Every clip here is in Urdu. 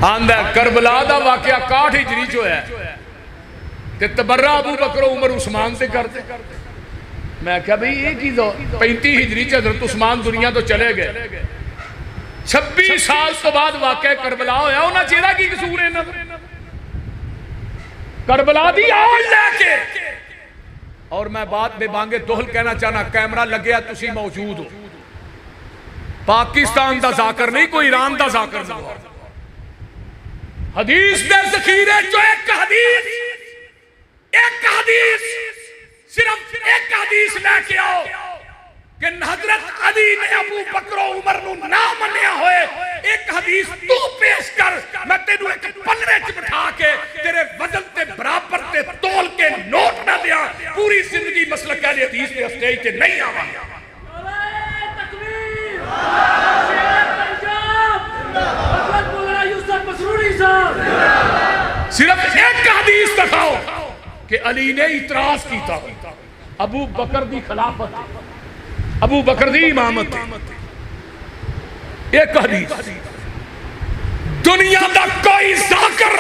آندہ کربلا دا واقعہ 61 ہجری جو ہے تے تبرہ ابو بکر و عمر عثمان سے کرتے. میں کہا بھئی یہ کی دو 35 ہجری سے حضرت عثمان دنیا تو چلے گئے, 26 سال تو بعد واقعہ کربلا ہویا, انہاں چیرہ کی قصور ہے نظر کربلا دی آج لے کے. اور میں بات بے بانگے دوہل کہنا چاہنا, کیمرہ لگیا تسی موجود ہو, پاکستان دا ذاکر نہیں, کوئی ایران دا ذاکر نہیں. حدیث دے ذخیرے جو ایک حدیث صرف ایک حدیث لے کے آؤ کہ حضرت علی نے ابو بکر و عمر نو نہ منیا ہوئے, ایک حدیث تو پیش کر, میں تینو ایک پلڑے چ بٹھا کے تیرے وزن تے برابر تے تول کے نوٹ نہ دیا, پوری زندگی مسلک اہل حدیث دے اسٹیج تے نہیں آوا. صرف ایک حدیث دکھاؤ کہ علی نے اعتراض کیتا ابو بکر دی خلافت, ابو بکر دی امامت. ایک حدیث دنیا دا کوئی ذاکر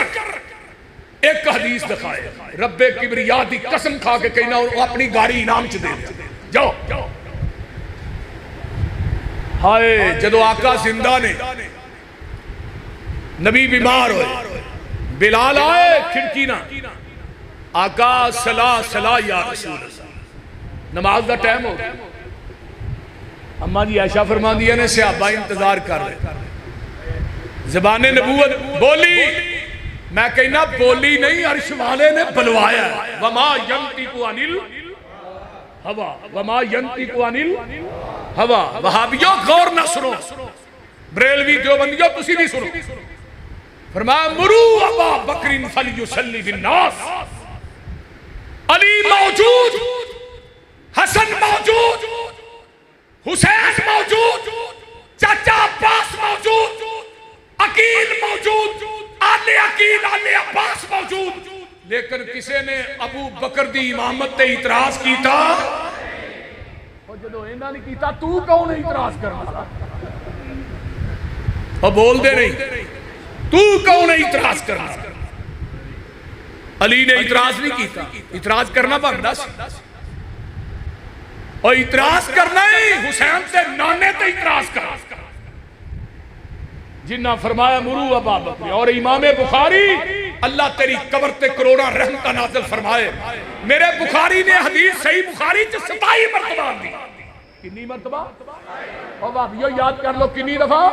ایک حدیث دکھائے, رب کبریا دی قسم کھا کے کہنا اور اپنی گاڑی انعام چ دے جاؤ. ہائے جدو آقا زندہ نے, نبی بیمار ہوئے, بلال آئے کھڑکی نہ, آقا صلاح یا رسول اللہ, نماز دا ٹائم ہو گیا. اماں جی عائشہ فرما دیا نے صحابہ انتظار کر رہے, زبان نبوت بولی, میں کہنا بولی نہیں, عرش والے نے بلوایا ہے. وما ینطق عن الہوا وما ینطق عن الہوا. وہابیوں غور نہ سنو, بریلوی دیوبندیوں تسی بھی سنو. فرمایا مرو ابا بکر فلیصلی بالناس, علی موجود, حسن موجود, حسین موجود, چاچا عباس موجود, عقیل موجود, آل عقیل آل عباس موجود, لیکن کسے نے ابو بکر دی امامت تے اعتراض کیتا؟ اور جدو اینا نہیں کیتا تو کون اعتراض کرنا؟ اور بول دے نہیں, تو کون اعتراض کرنا؟ علی نے اعتراض نہیں کیتا, اعتراض کرنا بندہ سی, اور اعتراض کرنا ہی حسین سے نانے تے اعتراض کرنا. جنہ فرمایا مرو ابا بکر. اور امام بخاری اللہ تیری قبر تے کروڑا رحمتہ نازل فرمائے, میرے بخاری نے حدیث صحیح بخاری چ 27 مرتبہ دی. کنی مرتبہ؟ اور بابیو یاد کر لو کنی دفعہ؟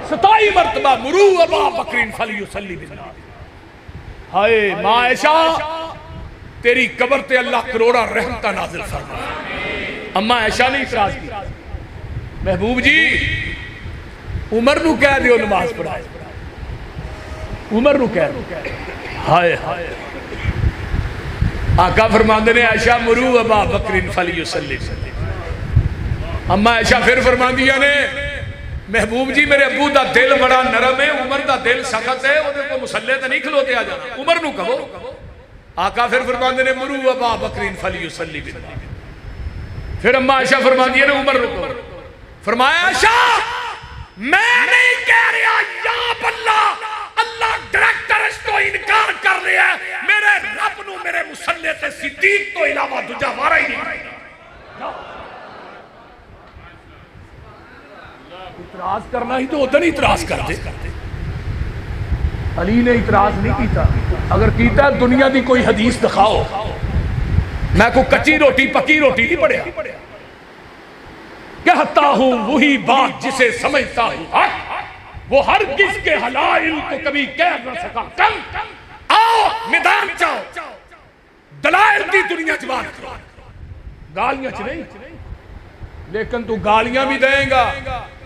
27 مرتبہ. مرو ابا بکر فلیصلی بالناس. ہائے ماں عائشہ تیری قبر تے اللہ کروڑا رحمتہ نازل فرمائے. اماں عائشہ نے اعتراض کیا, محبوب جی عمر نو کہہ دیو نماز پڑھائے, عمر نو کہہ دیو. ہائے ہائے آقا فرماندے نے عائشہ مرو ابا بکر فلیصلی. اماں عائشہ پھر فرماندیا نے محبوب جی میرے ابو دا دل بڑا نرم ہے, عمر دا دل سخت ہے, وہ کو مسلح تے نہیں کھلوتے آ جانا, عمر نو کہو. آقا پھر فرماندے نے مرو ابا بکر فلیصلی بالناس. پھر اماں عائشہ فرماندیا نے عمر نو کہو. فرمایا عائشہ میں نہیں کہہ رہا یا اللہ, اللہ ڈائریکٹر اس کو انکار کر رہا ہے, میرے رب نو میرے مسلح تے صدیق تو علاوہ دوجا وارا ہی نہیں. اعتراض کرنا ہی تو ادھر اعتراض کرتے. علی نے اعتراض نہیں کیتا, اگر کیتا دنیا دی کوئی حدیث دکھاؤ. میں کو کچی روٹی پکی روٹی نہیں پڑھیا, کہتا ہوں وہی بات جسے سمجھتا ہوں حق, وہ ہرگز کے حلائل کو کبھی کہہ نہ سکا. آؤ میدان چاہو, دلائل دی دنیا چ بات کرو, گالیاں چ نہیں. لیکن تو گالیاں بھی دیں گا,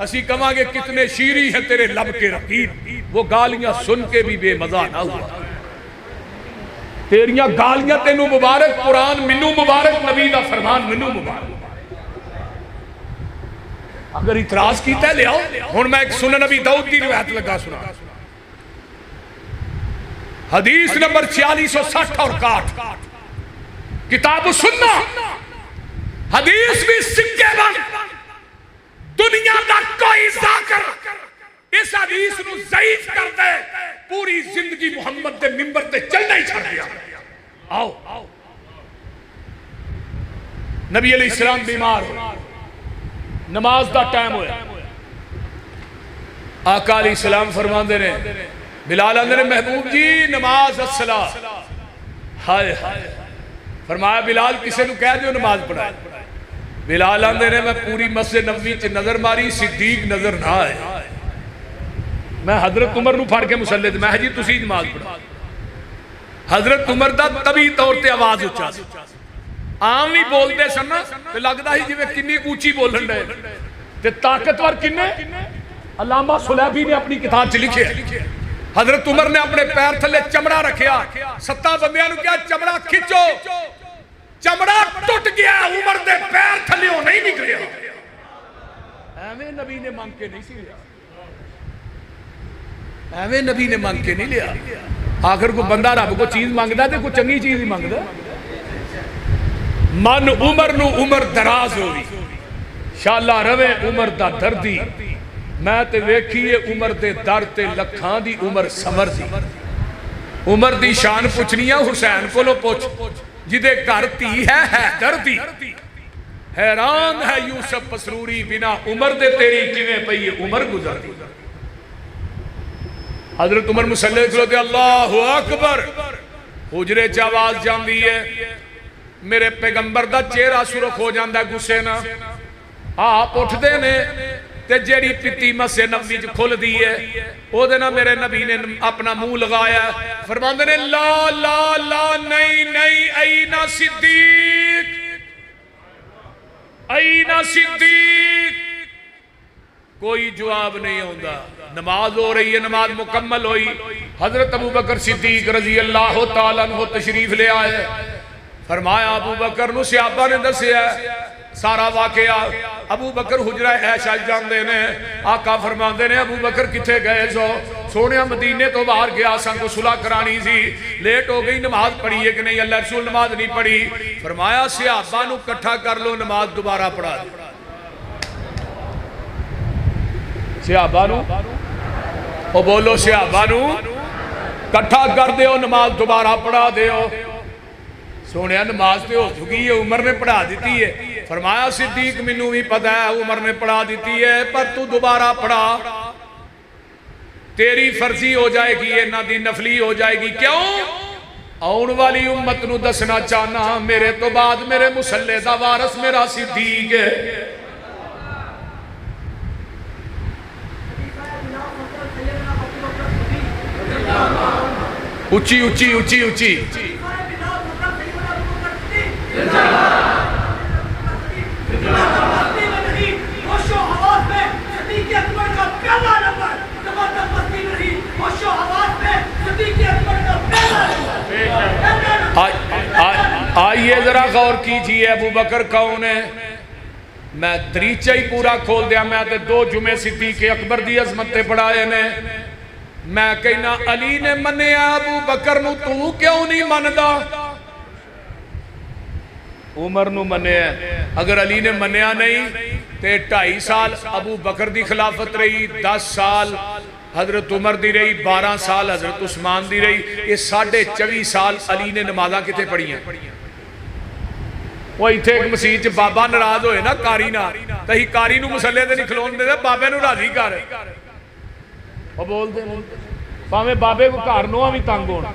اسی کہاں گے کتنے شیریں ہیں تیرے لب کے رقیب, وہ گالیاں سن کے بھی بے مزہ نہ ہوا. تیریاں گالیاں تینوں مبارک, قرآن منو مبارک, نبی دا فرمان منو مبارک. اگر اعتراض کیتا ہے لے آؤ. ہن میں ایک سنن نبی داؤد دی روایت لگا سنا, حدیث نمبر 4660 اور 61, کتاب السنہ. حدیث بھی سکے بن, دنیا دا کوئی ذاکر اس حدیث نو ضعیف کر دے پوری زندگی محمد دے منبر تے چلنا ہی چھڑ دیا. آؤ نبی علیہ السلام بیمار ہو, نماز دا ٹائم ہویا, آقا علیہ السلام فرماندے نے بلال اندر نے محبوب جی نماز الصلاۃ. ہائے فرمایا بلال کسے نو کہہ دیو نماز پڑھائے. بلال اندر نے میں پوری مسجد نبوی چ نظر ماری, صدیق نظر نہ آئے. میں حضرت عمر نو پھڑ کے مصلی تے میں جی تسی نماز پڑھا. حضرت عمر دا طبی طور تے آواز اچا سی, عام بھی بولتے سن تے لگدا ہی جویں کنی اونچی بولن دے تے طاقتور کنے. علامہ سلیبی نے اپنی کتاب چ لکھے حضرت عمر نے اپنے پیر تھلے چمڑا رکھیا, 7 بندیاں نو کہا چمڑا کھچو, چمڑا ٹوٹ گیا, عمر دے پیر تھلے ہو نہیں نکلیا. ایویں نبی نے مانگ کے نہیں سی لیا, ایویں نبی نے مانگ کے نہیں لیا. آخر کو بندہ رب کو چیز مانگدا تے کوئی چنگی چیز ہی مانگدا. من عمر نو عمر دراز ہوئی, شالا روے عمر دا دردی, میں تے ویکھیے عمر دے در تے لکھاں دی عمر سمر دی. عمر دی شان پوچھنیاں حسین کو لو پوچھ جدے گھر تھی ہے حیدر دی. حیران ہے یوسف پسروری بنا عمر دے تیری کیویں پئی عمر گزر دی. حضرت عمر مصلی کھلوتے اللہ اکبر, حجرے چ آواز جاندی ہے, میرے پیغمبر دا چہرہ سرخ ہو جاندہ گسے نا. آپ اٹھ دے نے تے جیڑی پتی مسے نبی جو کھل دی ہے او دینا میرے نبی نے اپنا منہ لگایا, فرماندے نے لا لا لا نہیں اینا صدیق, اینا صدیق. کوئی جواب نہیں ہوندہ. نماز ہو رہی ہے, نماز مکمل ہوئی, حضرت ابو بکر صدیق رضی اللہ تعالیٰ عنہ تشریف لے آئے. فرمایا ابو بکر نو صحابہ نے دسیا سارا واقعہ. ابو بکر حجرہ عائشہ جاندے نے, آقا فرماندے نے ابو بکر کتھے گئے سو؟ سونیا مدینے تو باہر گیا سن کو صلح کرانی سی, لیٹ ہو گئی, نماز پڑھی ہے کہ نہیں؟ اللہ رسول نماز نہیں پڑھی. فرمایا صحابہ نو کٹھا کر لو, نماز دوبارہ پڑھا دے. صحابہ نو او بولو, صحابہ نو کٹھا کر دیو, نماز دوبارہ پڑھا دیو. سونے نماز تے ہو چکی ہے, عمر نے پڑھا دیتی ہے. فرمایا صدیق منو بھی پتہ ہے عمر نے پڑھا دیتی ہے, پر تو دوبارہ پڑھا, تیری فرضی ہو جائے گی, یہ نہ دی نفلی ہو جائے گی. کیوں؟ آن والی امت نو دسنا چاہنا میرے تو بعد میرے مصلی دا وارث میرا صدیق ہے. اچھی اچھی اچھی اچھی آئیے ذرا غور کیجئے ابو بکر کون ہے؟ میں دریچہ ہی پورا کھول دیا. میں تے 2 جمعے صدیق اکبر دی عظمت پڑھائے نے. میں کہنا علی نے منیا ابو بکر نو, تو کیوں نہیں مندا؟ عمر نو منیا. اگر علی نے منیا نہیں تے 2.5 سال ابو بکر دی خلافت رہی, 10 سال حضرت عمر دی رہی, 12 سال حضرت عثمان دی رہی, یہ 24.5 سال علی نے نمازاں کتے پڑھی ہیں. وہ ایتھے ایک مسیح بابا ناراض ہوئے نا کاری نا, تہی کاری نو مسلے دے نہیں کھلون دے دے, بابے نو راضی کر. وہ بول دے پاویں بابے کو گھر نو بھی تنگ ہونا.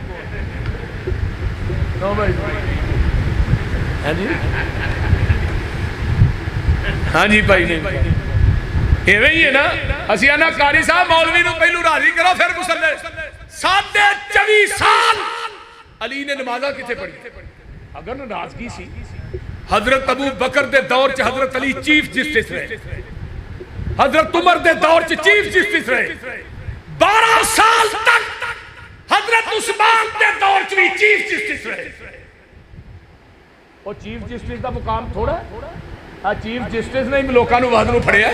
ہاں جی بھائی نے ایویں ہی ہے نا, اسی آنا کاری صاحب مولوی نو پہلو راضی کرو پھر مسلے. 24 سال علی نے نمازاں کتے پڑھی. اگر ناراضگی سی حضرت ابو بکر دے دور چ حضرت علی چیف جسٹس رہے, حضرت عمر دے دور چ چیف جسٹس رہے, 12 سال تک حضرت عثمان دے دور چ بھی چیف جسٹس رہے. اور چیف جسٹس دا مقام تھوڑا ہے, چیف جسٹس نے لوکاں نو وعد نو پھڑیا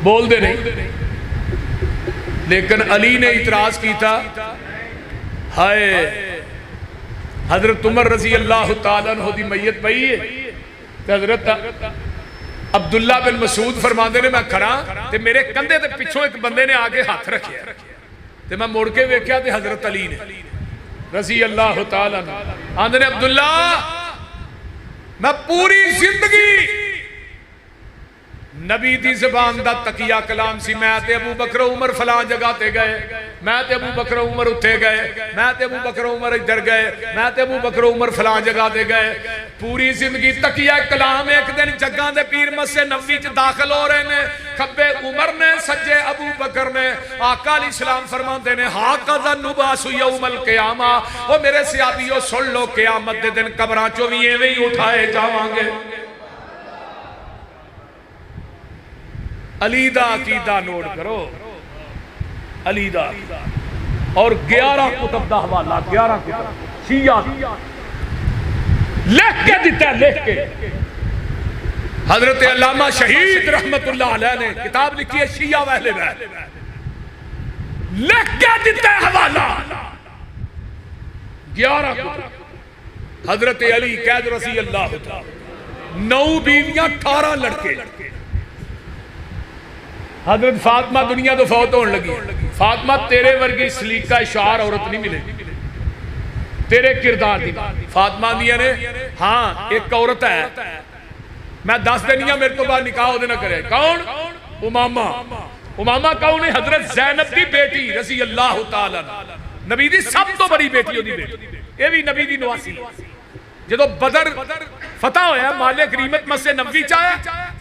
بول دے نہیں. لیکن علی نے اعتراض کی تھا, ہائے حضرت عمر رضی اللہ تعالیٰ عنہ دی میت پئی ہے, حضرت عبداللہ بن مسعود فرماندے نے میں کھڑا تے میرے کندھے تے پچھوں ایک بندے نے آگے ہاتھ رکھیا تے میں مڑ کے ویکھیا تے حضرت علی نے رضی اللہ تعالیٰ عنہ آندے نے عبداللہ میں پوری زندگی نبی دی زبان دا تقیہ کلام سی میں تے ابو بکر عمر فلاں جگہ تے گئے میں تے ابو بکر عمر اتھے گئے میں تے ابو بکر عمر ادھر گئے میں تے ابو بکر عمر فلاں جگہ تے گئے پوری زندگی تقیہ کلام ایک دن جگہ دے پیر مسجد نبوی چ داخل ہو رہے نے کھبے عمر نے سجے ابو بکر نے آقا علیہ السلام فرماندے نے ہاکذا نبعث یوم القیامہ او میرے صحابیو سن لو قیامت دے دن قبراں چوں وی ایویں ہی اٹھائے جاواں گے علی دا عقیدہ نوٹ کرو علی دا اور 11 کتب دا حوالہ 11 کتب شیعہ لکھ کے دیتا ہے لکھ کے حضرت علامہ شہید رحمت اللہ علیہ نے کتاب لکھی ہے شیعہ و اہل بیت لکھ کے دیتا ہے حوالہ 11 کتب حضرت علی قید رضی اللہ تعالی 9 بیویاں 18 لڑکے حضرت فاطمہ دنیا تو فوت ہونے لگی فاطمہ تیرے ورگی سلیقہ اشعار عورت نہیں ملے تیرے کردار دی فاطمہ دیا نے ہاں ایک عورت ہے میں 10 دنیا میرے تو بعد نکاح ہونے نہ کرے کون امامہ امامہ کون ہے حضرت زینب دی بیٹی رضی اللہ تعالیٰ نبی دی سب تو بڑی بیٹی ہوتی بیٹی یہ بھی نبی دی نواسی جدو بدر فتح ہویا مال غنیمت مسجد نبوی چاہے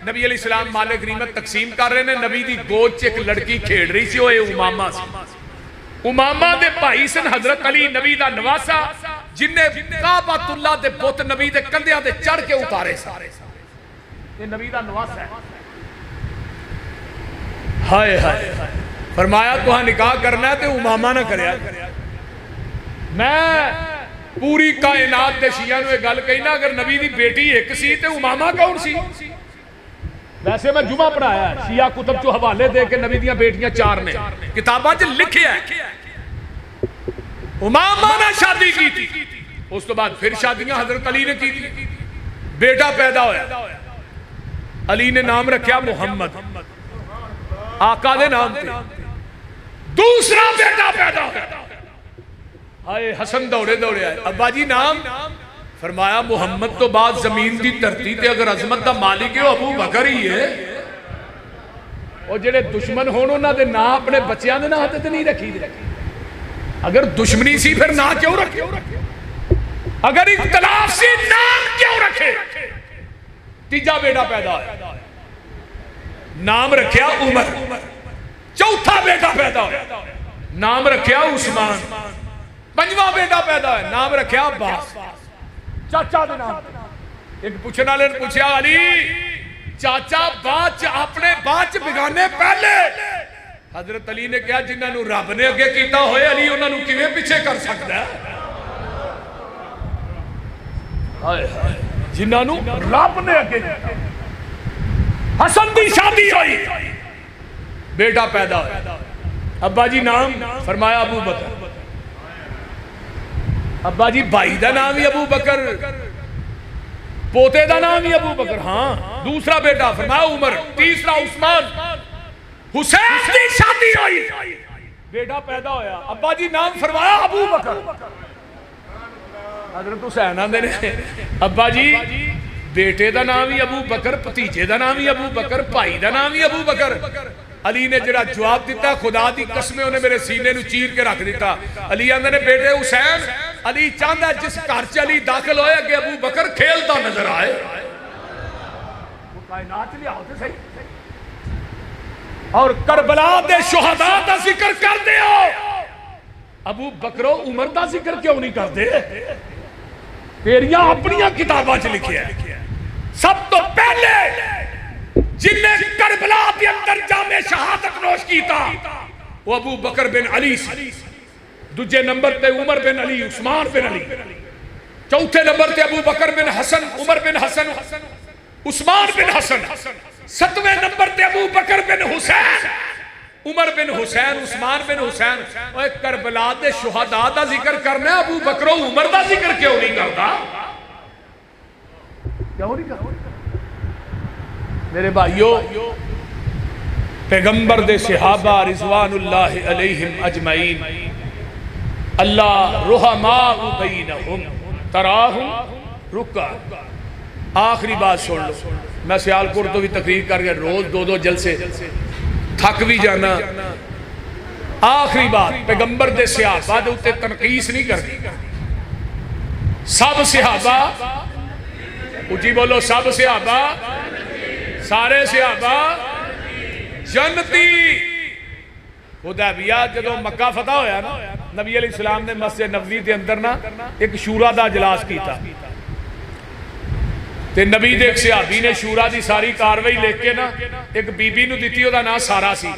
نبی علیہ السلام مال غنیمت تقسیم کر رہے ہیں نبی دی گود ایک لڑکی کھیڑ رہی سی وہ امامہ سی امامہ دے بھائی سن حضرت علی نبی دا نواسا جن نے کعبۃ اللہ دے بت نبی دے کندھیاں دے چڑھ کے اتارے سارے یہ نبی دا نواسا ہے ہائے ہائے فرمایا تو ہاں نکاح کرنا ہے تو امامہ نہ کریا میں پوری کائنات دے شیعہ نوے گل کہی نا اگر نبی دی بیٹی ایک سی تے امامہ کون سی ویسے میں جمعہ پڑھایا ہے شیعہ کتب چو حوالے دے کے نبی دیاں بیٹیاں 4 نے کتاباں جو لکھے ہے امامہ نے شادی کی تھی اس تو بعد پھر شادیاں حضرت علی نے کی تھی بیٹا پیدا ہویا علی نے نام رکھیا محمد آقا دے نام تھے دوسرا بیٹا پیدا ہویا آئے حسن دوڑے دوڑے آئے ابا جی نام فرمایا محمد تو بعد زمین دی دھرتی تے اگر عظمت دا مالک ہے ابو بکر ہی ہے اور جڑے دشمن ہونوں نہ دے نا اپنے بچیاں دے نا ہاتھ تے نہیں رکھی دے اگر دشمنی سی پھر نا کیوں رکھے اگر اختلاف سی نام کیوں رکھے تیجا بیٹا پیدا ہے نام رکھیا عمر چوتھا بیٹا پیدا ہے نام رکھیا عثمان 5واں بیٹا پیدا ہے نام رکھیا عباس چاچا دے نام ایک پوچھنا لے پوچھیا علی چاچا باچ اپنے باچ بگانے پہلے حضرت علی نے کہا جنہاں نو رب نے اگے کیتا ہوئے علی انہاں نو کیویں پیچھے کر سکتا ہے جنہاں نو رب نے اگے حسن دی شادی ہوئی بیٹا پیدا ہویا ابا جی نام فرمایا ابو بکر ابا جی بھائی دا نام ہی ابو بکر پوتے دا نام ہی ابو بکر ہاں دوسرا بیٹا فرمایا عمر تیسرا عثمان حسین دی شادی ہوئی بیٹا پیدا ہویا ابا جی نام فرمایا ابو بکر حضرت حسین آندے نے ابا جی بیٹے دا نام ہی ابو بکر پتیجے دا نام ہی ابو بکر بھائی دا نام ہی ابو بکر علی نے جڑا جواب دیتا خدا دی قسمیں انہیں میرے سینے نو چیر کے رکھ دیتا علی آندے نے بیٹے حسین علی چاندہ جس گھر چ علی داخل ہویا کہ ابو بکر کھیلتا نظر آئے وہ کائنات لیا ہوتے صحیح اور کربلا دے شہداء دا ذکر کر دے ہو ابو بکر و عمر دا ذکر کیوں نہیں کر دے تیریاں اپنیاں کتاباں چ لکھے ہیں سب تو پہلے جن نے کربلا کے اندر جامع شہادت نوش کی تھا وہ ابو بکر بن علی سی دوجے نمبر تے عمر بن علی عثمان بن علی چوتھے نمبر تے ابو بکر بن حسن عمر بن حسن عثمان بن حسن ستویں نمبر تے ابو بکر بن حسین عمر بن حسین عثمان بن حسین اور کربلا دے شہداء دا ذکر کرنا ہے ابو بکر و عمر دا ذکر کیوں نہیں کرتا کیوں نہیں کرتا میرے بھائیو پیغمبر دے صحابہ رضوان اللہ علیہم اجمعین اللہ رحماء بینہم تراہم رکع. آخری بات سن لو، میں سیالکوٹ تو بھی تقریر کر کے روز دو جلسے تھک بھی جانا. آخری بات پیغمبر دے صحابہ دے اتے تنقیس نہیں کرنی. سب صحابہ اچھی بولو، سب صحابہ، سارے صحابہ جنتی. حدیبیہ جدو مکہ فتح ہویا نا، نبی علیہ السلام نے مسجد نبوی دے اندر نا ایک شورا دا اجلاس کیتا تے نبی دے ایک صحابی نے شورا دی ساری کاروائی لے کے نا ایک بی بی نو دیتی، او دا نام سارا سی.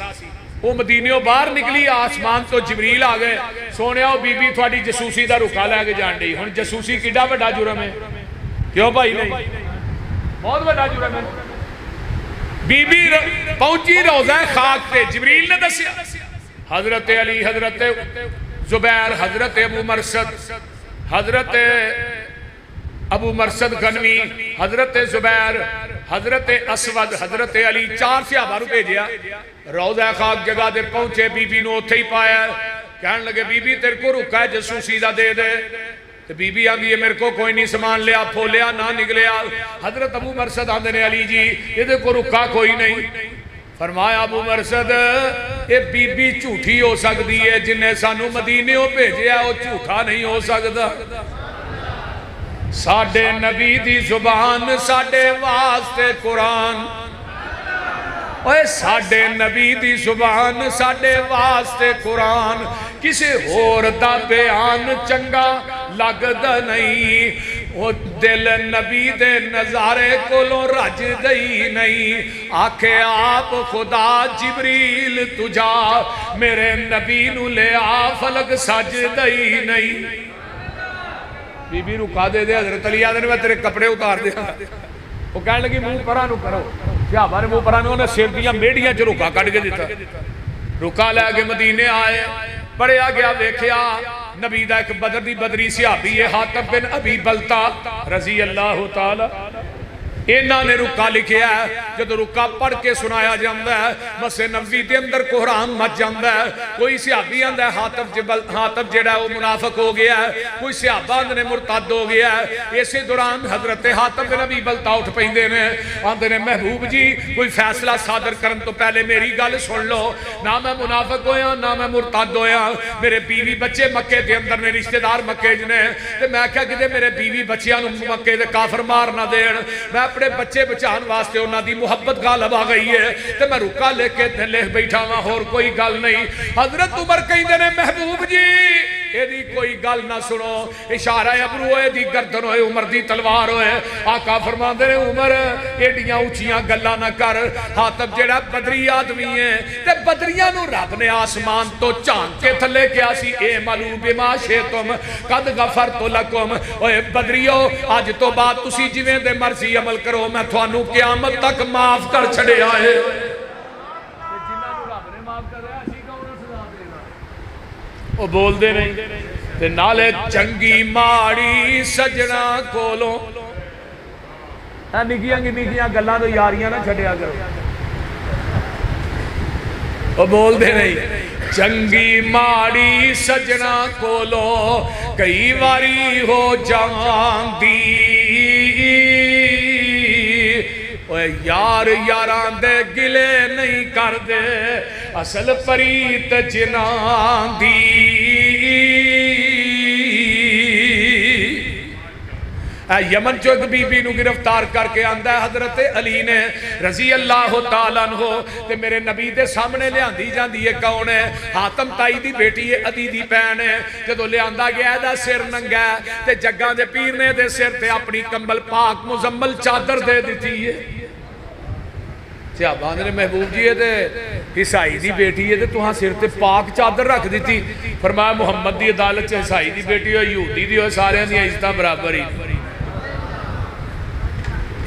وہ مدینیوں باہر نکلی، آسمان تو جبریل آ گئے، سونے او بی بی تھوڑی جسوسی دا رکا لے کے جان دی. ہن جسوسی کیڈا بڑا جرم ہے، کیوں بھائی نہیں؟ بہت بڑا جرم ہے. بی بی پہنچی روضہ خاک تے، جبریل نے دسیا حضرت علی، حضرت زبیر، حضرت ابو مرثد، حضرت ابو مرثد غنوی، حضرت زبیر، حضرت اسود، حضرت علی، 4 صحابہ رو بھیجیا. روضہ خاک جگہ دے پہنچے، بی بی نو اتھے ہی پایا. کہنے لگے بی بی تیرے کو رکا ہے جسوسی دا دے دے. تو بی بی آندھی ہے میرے کو کوئی نہیں سامان لیا، پھولیا نہ نکلیا. حضرت ابو مرثد آندھے نے علی جی یہ کو رکا کوئی نہیں. فرمایا ابو مرثد یہ بی بی جھوٹی ہو سکتی ہے، جنہیں سانو مدینیوں بھیجیا وہ جھوٹا نہیں ہو سکتا. ساڈے نبی دی زبان ساڈے واسطے قرآن، اوے ساڈے نبی دی زبان ساڈے واسطے قرآن، کسی اور دا بیان چنگا لگدا نہیں. وہ دل نبی دے نظارے کولوں رج دئی نہیں. آکھے آپ خدا جبریل تجا میرے نبی نو لے آ فلک سج دئی نہیں. بی بی رکا دے دے، حضرت علی آدھے میں تیرے کپڑے اتار دیا. وہ کہنے لگی منہ پرانو کرو. صحابہ نے منہ پرانو نے سر دیا میڈیاں جو رکا کٹ کے دیتا. رکا لے کے مدینے آئے، پڑھیا گیا ویکھیا نبی دا ایک بدر دی بدری صحابی ہے حاتب بن ابی بلتا رضی اللہ تعالی. انہاں نے رکا لکھیا ہے. جب رکا پڑھ کے سنایا جاندہ ہے مسجد نبوی دے اندر کوہرام مچ جاندہ ہے. کوئی صحابی آندہ ہے حاتب جڑا وہ منافق ہو گیا ہے، کوئی صحابہ آندہ نے مرتد ہو گیا ہے. اسی دوران حضرت حاتب بن ابی بلتا اٹھ پہندے نے، آندے نے محبوب جی کوئی فیصلہ صادر کرن تو پہلے میری گل سن لو. نہ میں منافق ہویا نہ میں مرتد ہویا. میرے بیوی بچے مکے دے اندر نے، رشتہ دار مکے جنے، تے میں کہا کہ میرے بیوی بچیاں نو مکے دے کافر مار نہ دین. میں اپنے بچے بچان واسطے انہاں دی محبت غالب آ گئی ہے تے میں رکا لے کے لے بیٹھا ہاں، اور کوئی گل نہیں. حضرت عمر کہندے نے محبوب جی اے دی کوئی گل نہ سنو، اشارہ ابرو ہوئے دی گردن ہوئے، عمر دی تلوار ہوئے. آقا فرماندے نے عمر ایڈیاں اونچیاں گلاں نہ کر. حاتب جڑا بدری آدمی ہے تے بدریاں نو رب نے آسمان تو چاند کے تھلے کیا سی اے ملو بما شئتم قد غفرت لکم. اوے بدریو آج تو بعد تسی جویں دے مرضی عمل کرو، میں تھانوں قیامت تک معاف کر چھڑے آئے. وہ بول دے نہیں تے نالے چنگی ماڑی سجنا کولوں. نکیاں گلاں تو یاریاں نہ چھڑیا کرو. وہ بول دے نہیں چنگی ماڑی سجنا کولوں کئی واری ہو جاندی. یار یاران دے گلے نہیں کر دے اصل پریت جنان دی. یمن چو ایک بی بی نو گرفتار کر کے آندہ ہے حضرت علی نے رضی اللہ تعالیٰ عنہ تے میرے نبی دے سامنے لے آندھی جاندھی ہے. کون ہے؟ حاتم تائی دی بیٹی ہے، عدی دی پین ہے. جدو لے آندہ گیا دا سر ننگا ہے تے جگہ دے پیرنے دے سر تے اپنی کمبل پاک مزمل چادر دے دیتی ہے. صحابہ نے محبوب جی ہے تے عیسائی دی بیٹی ہے تے تو ہاں سر تے پاک چادر رکھ دیتی. فرمایا محمد دی عدالت چاہے عیسائی دی بیٹی ہو یہودی دی ہو سارے دی عزتاں برابر ہی.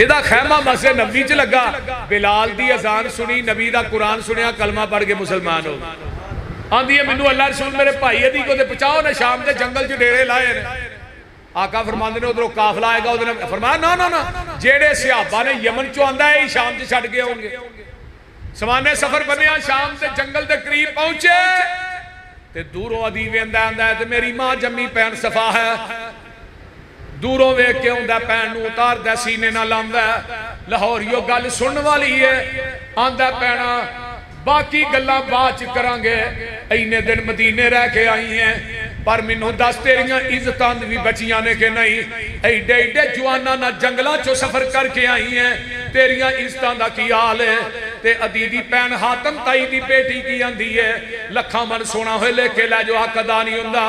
ادھا خیمہ مسجد نبی چ لگا، بلال دی اذان سنی، نبی دا قرآن سنیا، کلمہ پڑھ کے مسلمان ہو. آندھی ہے منو اللہ رسول میرے بھائی ادھی کو دے پچاؤ نے شام دے جنگل جو ڈیرے لائے نے. آقا فرماندے نے ادھروں قافلہ آئے گا ادھر فرمایا نا جیڑے صحابہ نے یمن چو آندہ ہے شام سے چھڑ گئے ہوں گے سمانے سفر بنیا شام سے جنگل دے قریب پہنچے تے دوروں عدیوے اندہ ہے تے میری ماں جمی پین صفا ہے دوروں ویک کے ہوندہ پین نو اتار دے سینے نہ لاندہ ہے لاہوریو گل سن والی ہے آندہ پینا باقی گلہ باچ کرانگے اینے دن مدینے رہ کے آئی ہیں پر منہوں دس تیریاں عزتاند بھی بچیاں نے کہ نہیں ایڈے ایڈے جوانا نہ جنگلہ چو سفر کر کے آئی ہیں تیریاں عزتاند کی آل ہے تے عدیدی پین حاتم تائی دی بیٹی کی آندھی ہے لکھا من سونا ہوئے لے کے لے جو حق دانی ہوندہ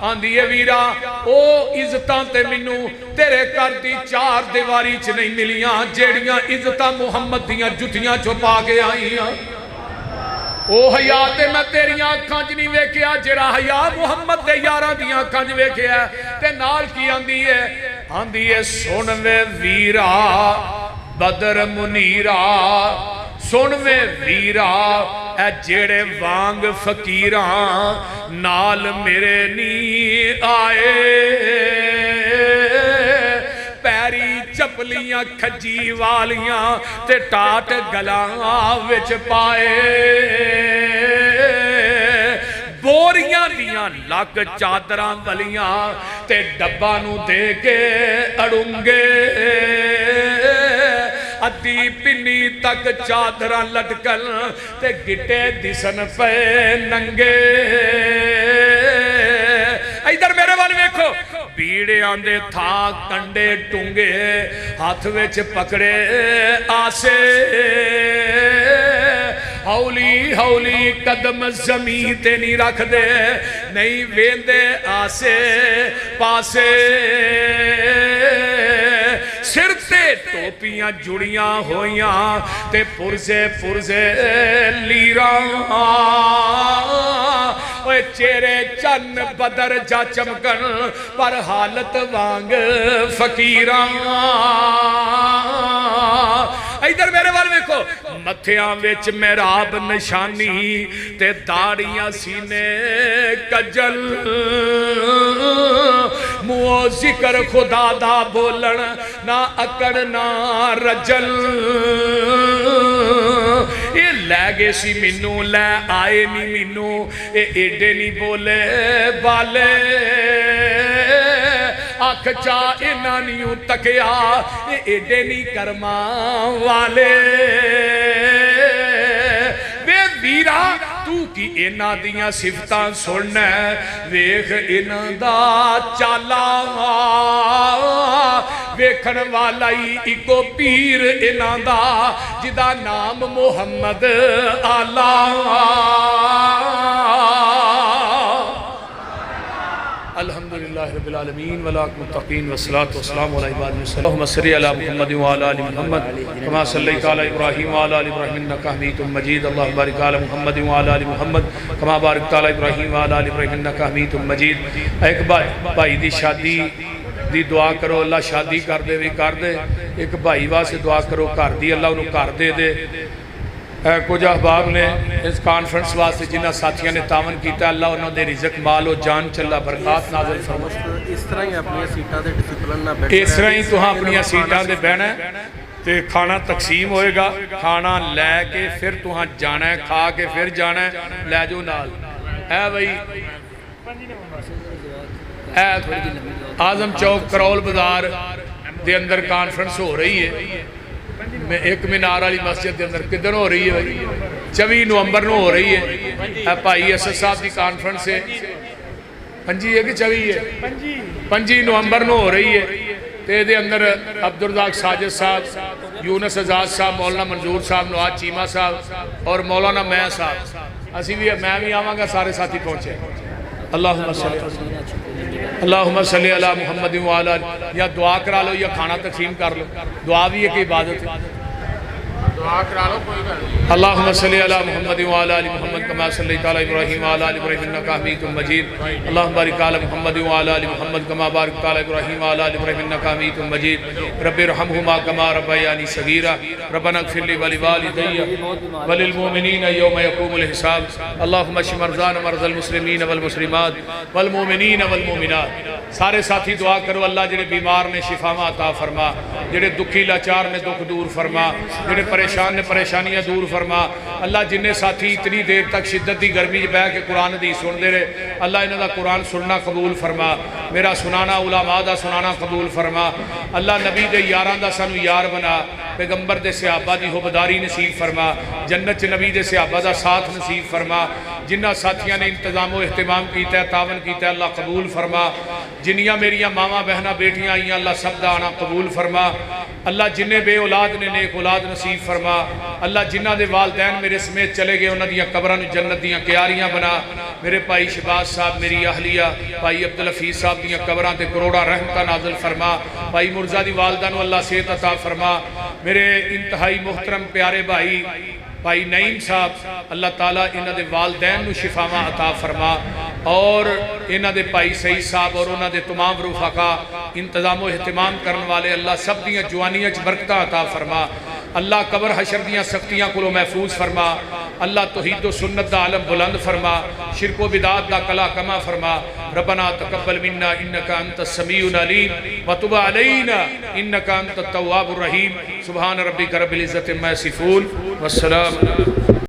آندھی ہے ویرا او عزتاند تے منہوں تیرے کردی چار دیواری چ نہیں ملیاں جیڑیاں عزتاں محمد دیاں جتیاں چو پا کے آئی ہیں او حیات میں تیریاں کھانج نہیں ویکیا جرا حیات محمد دے یاراں دیاں کھانج ویکیا تے نال کی آندھی ہے سنوے ویرا بدر منیرا سنوے ویرا اے جیڑے وانگ فقیران نال میرے نی آئے پیری چپلیاں کھجی والیاں تے ٹاٹ گلاں وچ پائے بوریاں دیاں لگ چادراں ولیاں تے ڈبا نو دے کے اڑنگے ادھی پنی تک چادراں لٹکل تے گٹے دسن پہ ننگے ادھر میرے والے ویکھو بیڑے آندے تھا کنڈے ٹونگے ہاتھ وچ پکڑے آسے ہولی ہولی قدم زمین تے نہیں رکھ دے نہیں ویندے آسے پاسے سر تے ٹوپیاں جڑیاں ہویاں تے پرزے لیراں اوے چہرے چن بدر جا چمکن پر حالت وانگ فقیراں ادھر میرے والے ویکھو متھیاں وچ محراب نشانی تے داڑیاں سینے کجل منہوں ذکر خدا دا بولن نہ اکڑ نہ رجل یہ لے گے سی منوں لے آئے نہیں منوں اے ایڈے نہیں بولے بالے آنکھ چاہ انانیوں تکیا اے ایڈے نہیں کرما والے بے ویرا تو کی اینا دیاں صفتاں سننے ویخ اینا دا چالا ویکھن والا ہی ایکو پیر اینا دا جدا نام محمد آلہ الحمدللہ رب العالمین والعاقبۃ للمتقین والصلاة والسلام علی عباد المرسلین اللہم صل علی محمد وعلی آل محمد کما صلیت علی ابراہیم وعلی آل ابراہیم انک حمید مجید اللہم بارک علی محمد وعلی آل محمد کما بارکت علی ابراہیم وعلی آل ابراہیم انک حمید مجید ایک بھائی دی شادی دی دعا کرو اللہ شادی کر دے بھی کر دے ایک بھائی واسطے دعا کرو کر دی اللہ انہوں کر دے دے کچھ احباب نے اس کانفرنس واسطے جنہ ساتھیاں نے تعاون کیتا اللہ انہوں نے رزق مال و جان چلا برکات نازل فرما اس طرح ہی اپنی سیٹاں دے ڈسپلن نہ بیٹھے اس طرح ہی تو ہاں اپنی سیٹاں دے بہنا ہے تے کھانا تقسیم ہوئے گا کھانا لے کے پھر تو ہاں جانا ہے کھا کے پھر جانا ہے لے جو نال اے بھائی اے آزم چوک کرول بازار دے اندر کانفرنس ہو رہی ہے ایک مینار والی مسجد دے اندر کدھر ہو رہی ہے 24 نومبر نو ہو رہی ہے بھائی اسد صاحب دی کانفرنس ہے 5 ہے کہ 24 ہے 5 نومبر نو ہو رہی ہے تے دے اندر عبدالرزاق ساجد صاحب یونس اعزاز صاحب مولانا منظور صاحب نواز چیمہ صاحب اور مولانا میں صاحب اسی بھی آواں گا سارے ساتھی پہنچے اللہم صلی علی محمد وعلا یا دعا کرا لو یا کھانا تقسیم کر لو دعا بھی ایک عبادت ہے دعا کرا لو کوئی کر اللہم صلی علی محمد وعلا آل محمد کما صلیت علی ابراہیم وعلا آل ابراہیم انک حمید مجید اللہم بارک علی محمد وعلا آل محمد کما بارکت علی ابراہیم وعلا آل ابراہیم انک حمید مجید رب ارحمہما کما ربیانی صغیرا ربنا اغفر لی ولوالدی وللمؤمنین یوم یقوم الحساب اللہم اشف مرضانا مرضى المسلمین والمسلمات والمؤمنین والمؤمنات سارے ساتھی دعا کرو اللہ جڑے بیمار نے شفاواں عطا فرما، جڑے دکھی لاچار نے دکھ دور فرما، جڑے پریشان نے پریشانیاں دور فرما۔ اللہ جنہیں ساتھی اتنی دیر تک شدت دی گرمی جب بیٹھ کے قرآن حدیث سن دے رہے، اللہ انہاں دا قرآن سننا قبول فرما، میرا سنانا علماء دا سنانا قبول فرما۔ اللہ نبی دے یاراں دا سانو یار بنا، پیغمبر دے صحابہ دی حبداری نصیب فرما، جنت چ نبی دے صحابہ دا ساتھ نصیب فرما۔ جنہ ساتھیاں نے انتظام و اہتمام کیتا ہے، تعاون کیتا ہے، اللہ قبول فرما۔ جنیاں میریاں ماما بہنہ بیٹیاں آئیاں اللہ سب دا آنا قبول فرما۔ اللہ جنہیں بے اولاد نے نیک اولاد نصیب فرما۔ اللہ جنہ دے والدین میرے سمیت چلے گئے انہاں دیاں قبراں نوں جنت دیاں کیاریاں بنا۔ میرے بھائی شہباز صاحب، میری اہلیہ بھائی عبدالحفیظ صاحب دیاں قبراں تے کروڑا رحمتہ نازل فرما۔ بھائی مرزا دی والدہ نوں اللہ صحت عطا فرما۔ میرے انتہائی محترم پیارے بھائی نعیم صاحب، اللہ تعالیٰ انہاں دے والدین نو شفاواں عطا فرما، اور انہاں دے بھائی سعید صاحب اور انہاں دے تمام رفقا انتظام و اہتمام کرن والے اللہ سب دیاں جوانیاں چ برکتاں عطا فرما۔ اللہ قبر حشر دیاں سختیاں کو محفوظ فرما۔ اللہ توحید و سنت دا عالم بلند فرما، شرک و بدعات دا کلا کما فرما۔ ربنا تقبل منا انك انت السميع العليم وتب علينا انك انت التواب الرحيم۔ سبحان ربك رب العزة عما يصفون والسلام